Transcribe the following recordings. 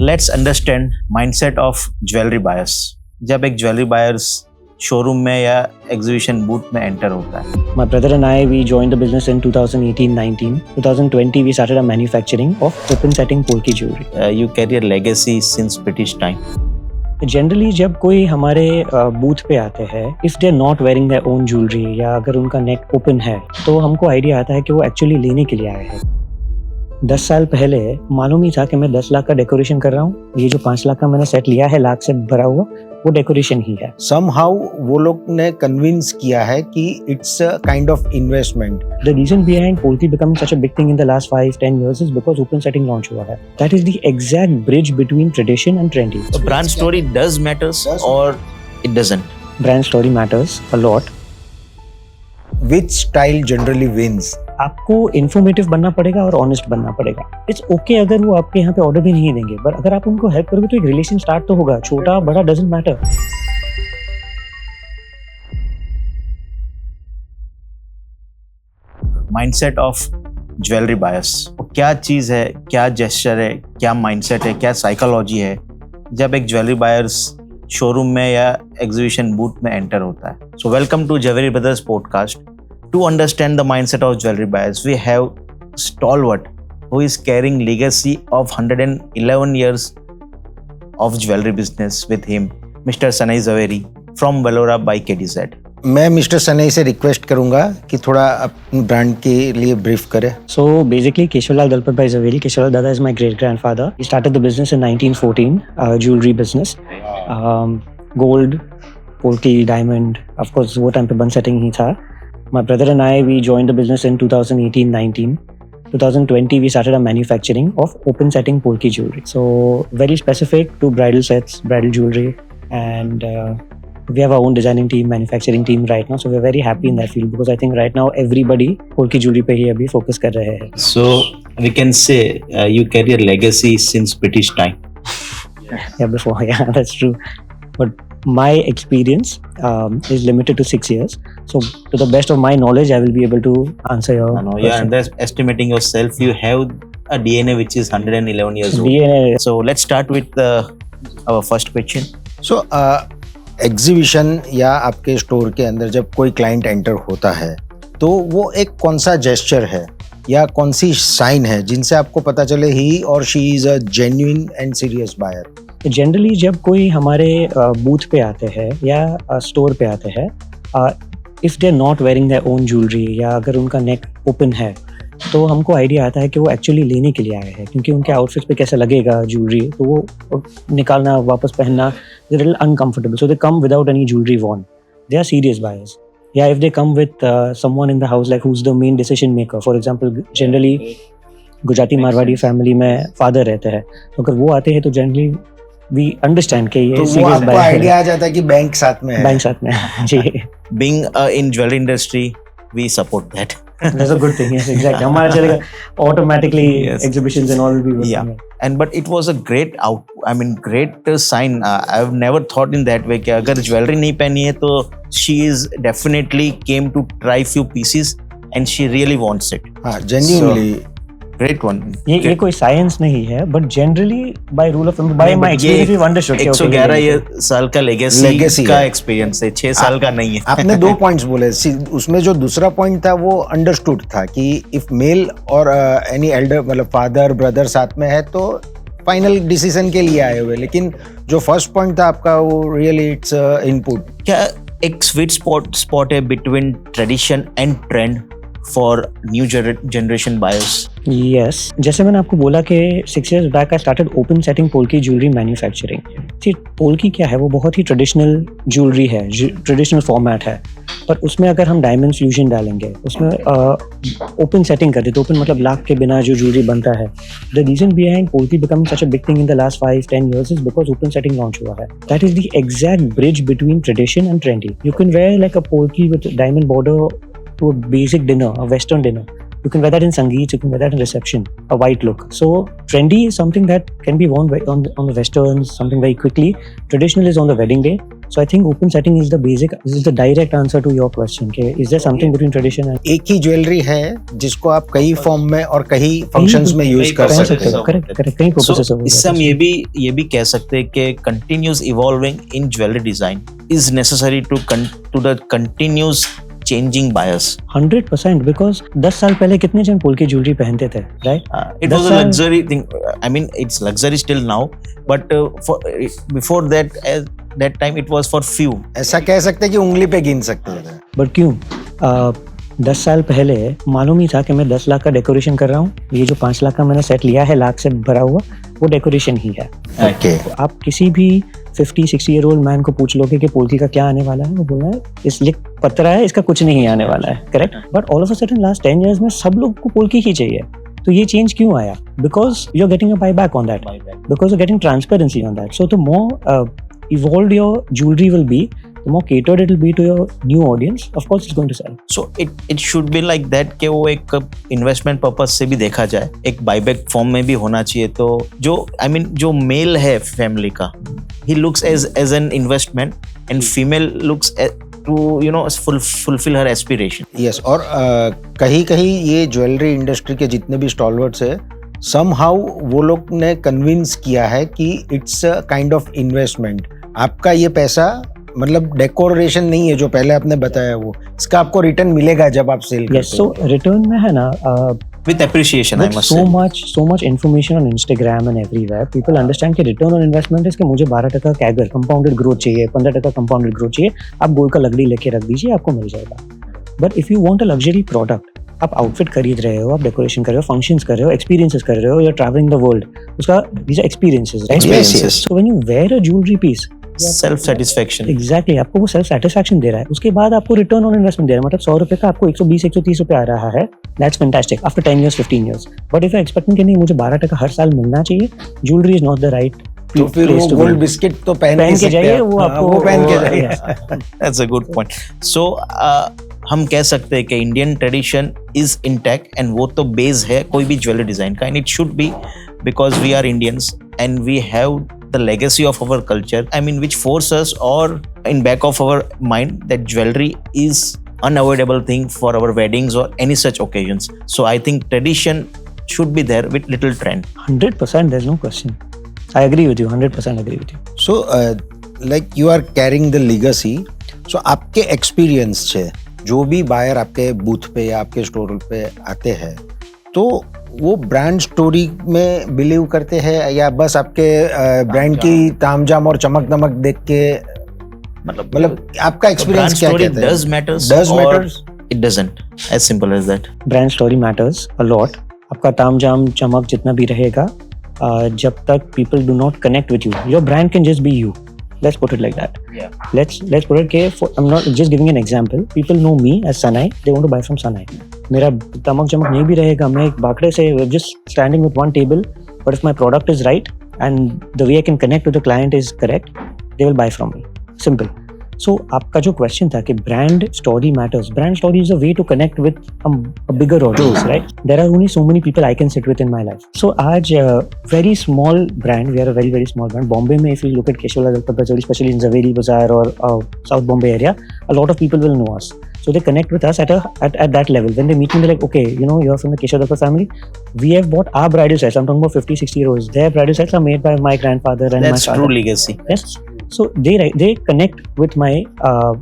Let's understand mindset of jewellery buyers. जब एक jewellery buyers showroom में या एग्जीबिशन बूथ में एंटर होता है। My brother and I, we joined the business in 2018-19. 2020, we started our manufacturing of open setting polki jewelry. You carry a legacy since British time. Generally जब कोई हमारे booth पे आते हैं, if they are not wearing their own jewellery या अगर उनका नेक open है, तो हमको आइडिया आता है कि वो एक्चुअली लेने के लिए आए हैं। 10 साल पहले मालूम ही था कि मैं 10 लाख का डेकोरेशन कर रहा हूँ। ये जो 5 लाख का मैंने सेट लिया है, लाख से भरा हुआ, वो डेकोरेशन ही है। Somehow वो लोग ने कन्विंस किया है कि it's a kind of investment. The reason behind Polki becoming such a big thing in the last 5-10 years is because open setting launch हुआ है। That is the exact bridge between tradition and trendy. So brand story does matters or it doesn't? Brand story matters a lot. Which style generally wins? आपको informative बनना पड़ेगा और honest बनना पड़ेगा। It's okay अगर वो आपके यहाँ पे ऑर्डर भी नहीं देंगे, बट अगर आप उनको हेल्प करोगे तो एक रिलेशन स्टार्ट तो होगा। छोटा बड़ा doesn't matter. Mindset of jewellery buyers, क्या चीज है, क्या जेस्चर है, क्या माइंडसेट है, क्या साइकोलॉजी है जब एक ज्वेलरी बायर्स शोरूम में या एग्जीबिशन बूथ में एंटर होता है। So welcome to jewellery brothers podcast. To understand the mindset of jewelry buyers, we have stalwart who is carrying legacy of 111 years of jewelry business with him, Mr. Sanay Zaveri from Valora by KDZ. मैं mister सनई से request करूंगा कि थोड़ा अपने brand के लिए brief करें। So basically, Keshavalal Dalpat Bhai Zaveri, Keshavalal Dada is my great grandfather. He started the business in 1914, jewelry business, gold, polki, diamond. Of course, वो टाइम पे बन सेटिंग ही था। My brother and I, we joined the business in 2018-19. 2020, we started our manufacturing of open setting polki jewelry. So very specific to bridal sets, bridal jewelry, and we have our own designing team, manufacturing team right now. So we're very happy in that field because I think right now everybody polki jewelry पे ही अभी focus कर रहे हैं. So we can say you carry a legacy since British time. Yeah, that's true. But my experience is limited to 6 years. So to the best of my knowledge, I will be able to answer your question. You're underestimating yourself. You have a DNA which is 111 years old. DNA. So let's start with our first question. So exhibition या आपके store के अंदर जब कोई client enter होता है, तो वो एक कौन सा जेस्चर है या कौन सी साइन है जिनसे आपको पता चले ही और she is a genuine and serious buyer? Generally जब कोई हमारे बूथ पे आते हैं या स्टोर पे आते हैं, if they are not wearing their own jewellery या अगर उनका नेक ओपन है, तो हमको आइडिया आता है कि वो एक्चुअली लेने के लिए आए हैं, क्योंकि उनके आउटफिट पे कैसा लगेगा ज्वेलरी, तो वो निकालना वापस पहनना is little uncomfortable. So they come without any jewellery worn, they are serious buyers. या if they come with someone in the house like who is the main decision maker, for example generally Gujarati Marwari family में father रहते हैं, तो अगर वो आते हैं तो जनरली we understand कि ये तो वो आपको आइडिया आ जाता है कि बैंक साथ में है। बैंक साथ में है जी। Being in jewelry industry, we support that. That's a good thing. Yes, exactly. हमारा चलेगा automatically. Yes. Exhibitions and all will be working. Yeah. And but it was a great great sign. I've never thought in that way कि अगर jewellery नहीं पहनी है तो she is definitely came to try few pieces and she really wants it. हाँ, genuinely. Great one. ये कोई science नहीं है, but generally by rule of by my experience we understood 111 साल का लेगेसी का एक्सपीरियंस है, 6 साल का नहीं है। आपने 2 पॉइंट्स बोले, उसमें जो दूसरा पॉइंट था वो अंडरस्टूड था कि इफ मेल और एनी एल्डर मतलब फादर ब्रदर साथ में है तो फाइनल डिसीजन के लिए आए हुए, लेकिन जो फर्स्ट पॉइंट था आपका वो रियली इट्स इनपुट। क्या एक स्वीट स्पॉट है between tradition and trend for new generation buyers? Yes, जैसे मैंने आपको बोला कि 6 years back I started open setting polki jewelry manufacturing. See, polki क्या है, वो बहुत ही ट्रेडिशनल ज्वेलरी है, ट्रेडिशनल फॉर्मेट है, पर उसमें अगर हम डायमंड फ्यूजन डालेंगे, उसमें ओपन सेटिंग कर देते, ओपन मतलब लाख के बिना जो ज्वेलरी बनता है। The reason behind polki becoming such a big thing in the last 5-10 years is because open setting launch हुआ है. That is the exact bridge between tradition and trendy. You can wear like a polki with diamond border to a basic dinner, a western dinner. You can wear that in sangeet, you can wear that in reception, a white look. So trendy is something that can be worn on the westerns, something very quickly. Traditional is on the wedding day, So I think open setting is the direct answer to your question. Okay, is there something between tradition and एक ही jewellery है जिसको आप कई form में और कई functions में use कर कहीं सकते हो. करेक्ट कई पर्पसेस So, इससे हम ये भी कह सकते हैं कि continuous evolving in jewelry design is necessary to the continuous changing buyers. 100% because 10 साल पहले कितने जन पोल की ज्वेलरी पहनते थे, right? It was a luxury thing. I mean, it's luxury still now, but before that time it was for few. ऐसा कह सकते हैं कि उंगली पे गिन सकते हैं. बट क्यों? 10 साल पहले मालूम ही था कि मैं 10 लाख का डेकोरेशन कर रहा हूँ. ये जो 5 लाख का मैंने सेट लिया है लाख से भरा हुआ, वो डेकोरेशन ही है. Okay. तो आप किसी भी 50-60 ईयर ओल्ड मैन को पूछ लोगे कि पोल्की का क्या आने वाला है, वो बोल रहा है इसलिए पतरा है, इसका कुछ नहीं आने वाला है. Correct. But all of a sudden last 10 years में सब लोग को पोल्की ही चाहिए. तो ये चेंज क्यों आया? Because you are getting a buy back on that, because you are getting transparency on that. So the more evolved your jewelry will be, the more catered it will be to your new audience, of course it's going to sell. So it should be like that कि वो एक investment purpose से भी देखा जाए, एक buyback form में भी होना चाहिए. तो जो जो मेल है फैमिली का, he looks as an investment and female looks to fulfill her aspiration. Yes. और कहीं ये ज्वेलरी इंडस्ट्री के जितने भी स्टॉलवर्ड्स है, somehow वो लोग ने कन्विंस किया है कि it's a kind of investment. आपका ये पैसा मतलब डेकोरेशन नहीं है जो पहले आपने बताया, वो इसका आपको रिटर्न मिलेगा जब आप सेल करते हो. Yes, so return में है ना, With appreciation, I with must say. so much information on Instagram and everywhere, people understand कि return on investment is कि मुझे 12% कैगर कंपाउंडेड ग्रोथ चाहिए, 15% कंपाउंडेड ग्रोथ चाहिए. आप गोल्ड का लकड़ी लेके रख दीजिए, आपको मिल जाएगा. But if you want a luxury product, आप आउटफिट खरीद रहे हो, आप डेकोरेशन कर रहे हो, फंक्शंस कर रहे हो, एक्सपीरियंसेस कर रहे हो, you are travelling the world, उसका these are experiences, right? Experiences. So when you wear a jewelry piece, Self satisfaction. Exactly आपको वो सेल्फ सेटिस्फैक्शन दे रहा है. उसके बाद आपको रिटर्न ऑन इन्वेस्टमेंट दे रहा है. मतलब 100 रुपए का आपको 120-130 रुपए आ रहा है. That's fantastic after 10 years 15 years. But if I expecting कि नहीं मुझे 12% हर साल मिलना चाहिए, jewellery is not the right. तो फिर वो गोल्ड बिस्किट तो पहन के जाइए, वो आपको वो पहन के जाइए. That's a good point. So हम कह सकते हैं कि Indian tradition is intact and वो तो बेस है कोई भी ज्वेलरी डिजाइन का. And it should be because we are Indians and we have the legacy of our culture, I mean, which force us or in back of our mind that jewelry is unavoidable thing for our weddings or any such occasions. So I think tradition should be there with little trend. 100%, there's no question. I agree with you, 100% agree with you. So like you are carrying the legacy. So आपके experience से जो भी buyer आपके booth पे या आपके store पे आते हैं, तो वो ब्रांड स्टोरी में बिलीव करते हैं या बस आपके ब्रांड की तामझाम और चमक दमक देख के, मतलब आपका एक्सपीरियंस क्या कहता है? Does matters Does or matters? it doesn't, as simple as that. Brand story matters a lot. आपका तामझाम चमक जितना भी रहेगा, जब तक people do not connect with you, your brand can just be you. Let's put it like that. Yeah. Let's put it कि I'm not just giving an example. People know me as Sanai. They want to buy from Sanai. मेरा तमक चमक नहीं भी रहेगा, मैं एक बाकड़े से just standing with one table. But if my product is right and the way I can connect with the client is correct, they will buy from me. Simple. So आपका जो क्वेश्चन था कि brand story matters, brand story is a way to connect with a bigger audience, right? There are only so many people I can sit with in my life. So आज very small brand, we are a very very small brand. Bombay में if you look at Keshavlal Dalpat बाजारी, specially in Zaveri Bazaar or South Bombay area, a lot of people will know us. So they connect with us at that level. When they meet me, they're like, okay, you know, you're from the Keshav Dalpat family. We have bought our bridal sets. I'm talking about 50-60 years. Their bridal sets are made by my grandfather and That's my father. true legacy. Yes. So they connect with my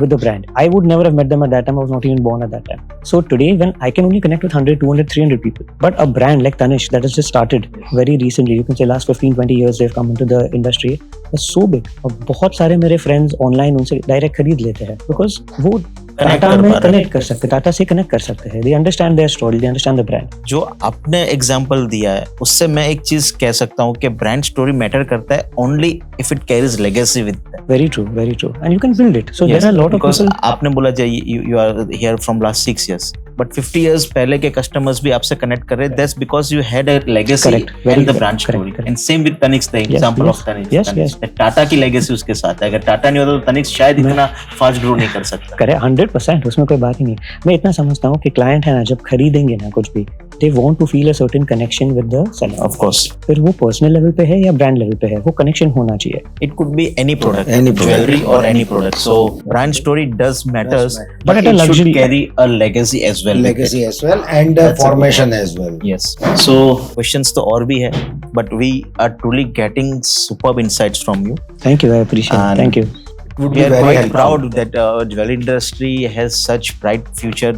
with the brand. I would never have met them at that time. I was not even born at that time. So today, when I can only connect with 100, 200, 300 people, but a brand like Tanishq that has just started very recently, you can say last 15-20 years they've come into the industry, is so big. और बहुत सारे मेरे friends online उनसे direct खरीद लेते हैं because वो टाटा में कनेक्ट कर सकते, टाटा से कनेक्ट कर सकते हैं. They understand their story, they understand the brand. जो आपने एग्जांपल दिया है उससे मैं एक चीज कह सकता हूँ कि ब्रांड स्टोरी मैटर करता है only if it carries legacy with them. Very true, very true. And you can build it. So Yes, there are a lot of because people. आपने बोला you are here from last 6 years, but 50 years पहले के customers भी आपसे connect कर रहे हैं. That's because you had a legacy Correct, very and the correct, brand story. correct, correct. And same with Tanishq, the example yes, of Tanishq. yes, yes. Tata की legacy उसके साथ है. अगर टाटा नहीं होता तो Tanishq शायद इतना fast grow नहीं कर सकता. करे 100%, उसमें कोई बात ही नहीं. मैं इतना समझता हूँ कि क्लाइंट है ना, जब खरीदेंगे ना कुछ भी, they want to feel a certain connection with the seller. Of course, फिर वो पर्सनल लेवल पे है या ब्रांड लेवल पे है, वो कनेक्शन होना चाहिए. it could be any product, Any product. jewelry or any product. So brand story does matters, But at a it luxury- should carry a legacy as well. with legacy it. as well and That's a- formation as well. Yes. So questions तो और भी है, but we are truly getting superb insights from you. Thank you, I appreciate it. And- Thank you. It would We be are very quite helpful. proud that jewelry industry has such bright future.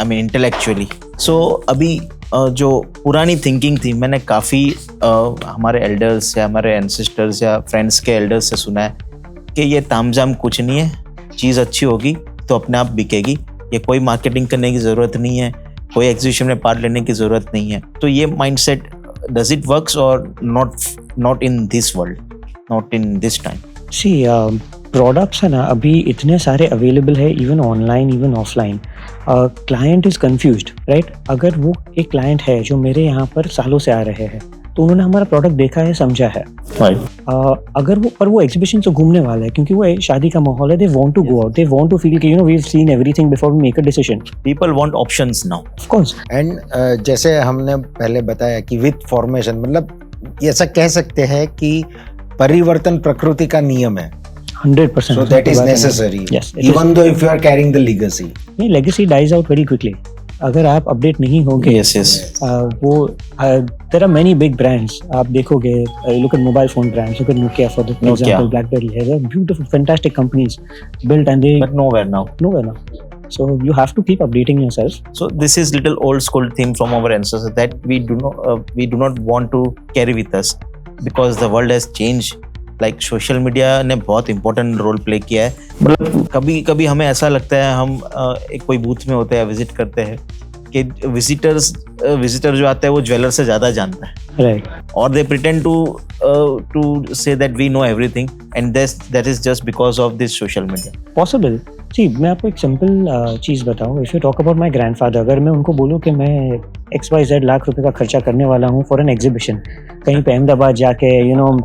I mean intellectually. So अभी जो पुरानी thinking थी, मैंने काफ़ी हमारे elders या हमारे ancestors या फ्रेंड्स के एल्डर्स से सुना है कि ये तामझाम कुछ नहीं है, चीज़ अच्छी होगी तो अपने आप बिकेगी, ये कोई मार्केटिंग करने की ज़रूरत नहीं है, कोई एग्जीबिशन में पार्ट लेने की ज़रूरत नहीं है. तो ये माइंडसेट डज इट वर्क्स और not in this world, not in this time? See products है ना अभी इतने सारे अवेलेबल है, even online even offline. Client is confused, right? अगर वो एक क्लाइंट है जो मेरे यहाँ पर सालों से आ रहे हैं, तो उन्होंने हमारा प्रोडक्ट देखा है, समझा है. अगर वो एग्जीबिशन से घूमने वाला है, क्योंकि वो शादी का माहौल है, they want to go out, they want to feel कि you know we have seen everything before we make a decision. People want options now. Of course. And जैसे हमने पहले बताया कि विथ फॉर्मेशन, मतलब ऐसा कह सकते हैं कि परिवर्तन प्रकृति का नियम है. 100%. So that is necessary. Yes, it Even though if you are carrying the legacy. नहीं, legacy dies out very quickly. अगर आप अपडेट नहीं होंगे, Yes. there are many big brands. आप देखोगे, look at mobile phone brands, look at Nokia for example, BlackBerry. They're beautiful, fantastic companies built and they But nowhere now. nowhere now. So you have to keep updating yourself. So this is little old school theme from our ancestors that we do not want to carry with us because the world has changed. Like social media ने बहुत important role play किया है. मतलब कभी हमें ऐसा लगता है, हम एक कोई बूथ में होते हैं, विजिट करते हैं, कि विजिटर जो आता है वो ज्वेलर से ज़्यादा जानता है. Right. Or they pretend to say that we know everything, and that is just because of this social media. Possible. जी, मैं आपको एक सिंपल चीज़ बताऊँ. If you talk about my grandfather, अगर मैं उनको बोलूँ कि मैं XYZ लाख रुपए का खर्चा करने वाला हूँ फॉर एन एग्जीबिशन, कहीं पे अहमदाबाद जाके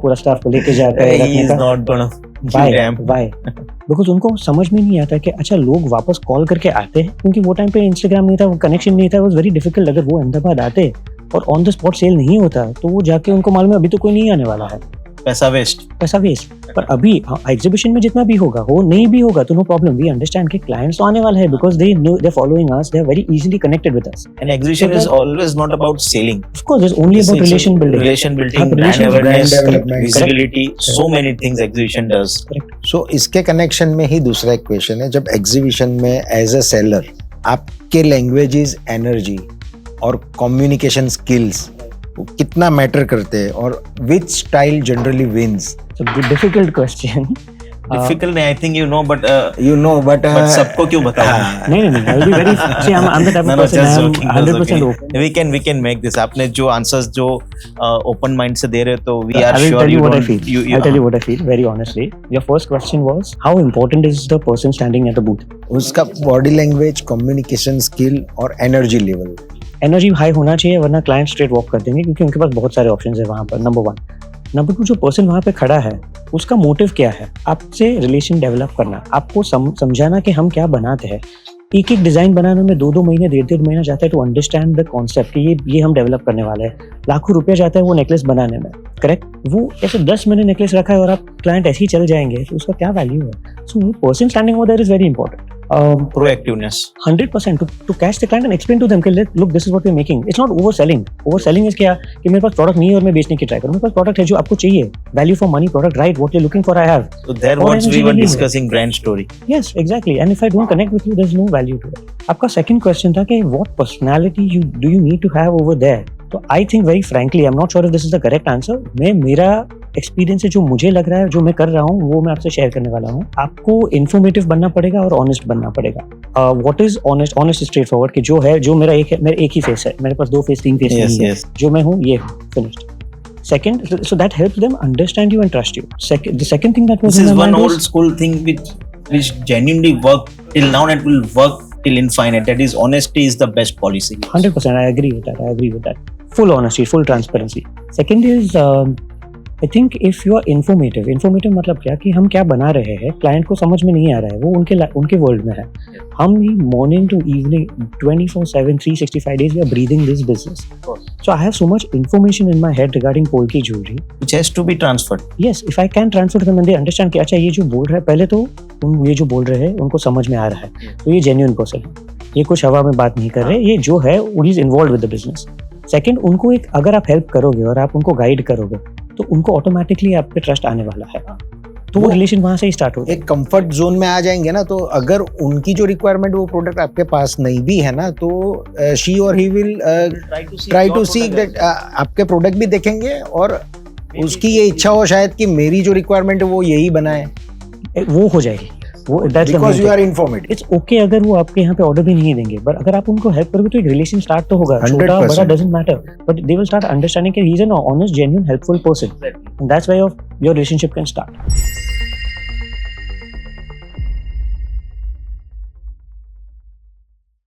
पूरा स्टाफ को लेके जाकर He is not gonna Why? Because उनको समझ में नहीं आता कि अच्छा लोग वापस कॉल करके आते हैं, क्योंकि वो टाइम पे इंस्टाग्राम नहीं था, वो कनेक्शन नहीं था, वाज वेरी डिफिकल्ट. अगर वो अहमदाबाद आते और ऑन द स्पॉट सेल नहीं होता तो वो जाके उनको मालूम है अभी तो कोई नहीं आने वाला है, पैसा वेस्ट. पर अभी एग्जीबिशन में जितना भी होगा, वो नहीं भी होगा तो नो प्रॉब्लम. वी अंडरस्टैंड कि क्लाइंट्स तो आने वाला है because they know, they following us, they are very easily connected with us. An exhibition is always not about selling. Of course it's only about relation building. brand relation- awareness, brand development. visibility, so many things exhibition does. सो इसके connection में ही दूसरा एक question है. जब exhibition में as a seller आपके languages, energy और communication skills कितना मैटर करते हैं, और which style generally wins? Difficult question. Difficult नहीं, I think you know, but you know but सबको क्यों बताऊं? नहीं, I will be very, see, I'm the type No, of no, person, just I'm joking, just 100% joking. open. We can make this. आपने जो answers जो open mind से दे रहे हो, तो we are I will sure tell you what I don't- feel. I'll tell you what I feel very honestly. Your first question was how important is the person standing at the booth? उसका body language, communication skill और energy level. Energy high होना चाहिए, वरना client straight walk कर देंगे, क्योंकि उनके पास बहुत सारे ऑप्शंस है वहाँ पर. नंबर 1. नंबर 2, जो पर्सन वहाँ पे खड़ा है उसका मोटिव क्या है? आपसे रिलेशन डेवलप करना, आपको समझाना कि हम क्या बनाते हैं. एक डिज़ाइन बनाने में 2 महीने, 1.5 महीना जाता है टू अंडरस्टैंड द कॉन्सेप्ट कि ये हम डेवलप करने वाले हैं. लाखों रुपया जाता है वो नेकलेस बनाने में, करेक्ट? वो ऐसे 10 महीने नेकलेस रखा है और आप क्लाइंट ऐसे ही चल जाएंगे, तो उसका क्या वैल्यू है? So person standing over there is very important. Proactiveness. 100% to catch the client and explain to them कि look, this is what we're making. It's not overselling. Overselling is क्या कि मेरे पास प्रोडक्ट नहीं है और मैं बेचने की ट्राई करूँ. मेरे पास प्रोडक्ट है जो आपको चाहिए. Value for money product, right? What you're looking for, I have. So there और what we energy were नहीं है. discussing brand story. Yes, exactly. And if I don't connect with you, there's no value to it. आपका second question था कि what personality do you need to have over there? तो I think very frankly, I'm not sure if this is the correct answer. मेरा experience है, जो मुझे लग रहा है, जो मैं कर रहा हूँ, वो मैं आपसे शेयर करने वाला हूँ. आपको इन्फॉर्मेटिव बनना पड़ेगा और ऑनेस्ट बनना पड़ेगा. What is honest? Honest straight forward कि जो है, जो मेरा एक ही फेस है, मेरे पास 2 फेस 3 फेस नहीं है. जो मैं हूँ ये हूँ, finished. Second, so that helps them understand you and trust you. The second thing that was This in is my one mind old was, school thing which genuinely worked till now and will work till infinite. That is, honesty is the best policy. 100%, I agree with that. Full honesty, full transparency. Second is I think if you are informative मतलब क्या कि हम क्या बना रहे हैं client को समझ में नहीं आ रहा है, वो उनके वर्ल्ड में है। हम ही morning to evening 24/7 365 days we are breathing this business. So I have so much information in my head regarding Polki jewelry. which has to be transferred. Yes, if I can transfer to them and they understand कि अच्छा ये जो बोल रहा है, पहले तो ये जो बोल रहे हैं उनको समझ में आ रहा है, तो ये जेन्युइन पर्सन है, ये कुछ हवा में बात नहीं कर रहे, ये जो है is involve with the business. Second, उनको एक अगर आप हेल्प करोगे और आप उनको गाइड करोगे तो उनको ऑटोमेटिकली आप पे ट्रस्ट आने वाला है, तो वो रिलेशन वहां से ही स्टार्ट होगा। एक कंफर्ट जोन में आ जाएंगे ना, तो अगर उनकी जो रिक्वायरमेंट वो प्रोडक्ट आपके पास नहीं भी है ना, तो शी और he will try to see that आपके प्रोडक्ट भी देखेंगे और उसकी ये इच्छा हो शायद कि मेरी जो रिक्वायरमेंट है वो यही बनाए, वो हो जाएगी। वो because you are informative. It's okay अगर वो आपके यहाँ पे ऑर्डर भी नहीं देंगे, बट अगर आप उनको हेल्प करोगे तो एक रिलेशन स्टार्ट तो होगा। छोटा बड़ा doesn't matter, but they will start understanding कि he is an honest genuine helpful person, and that's why your relationship can start.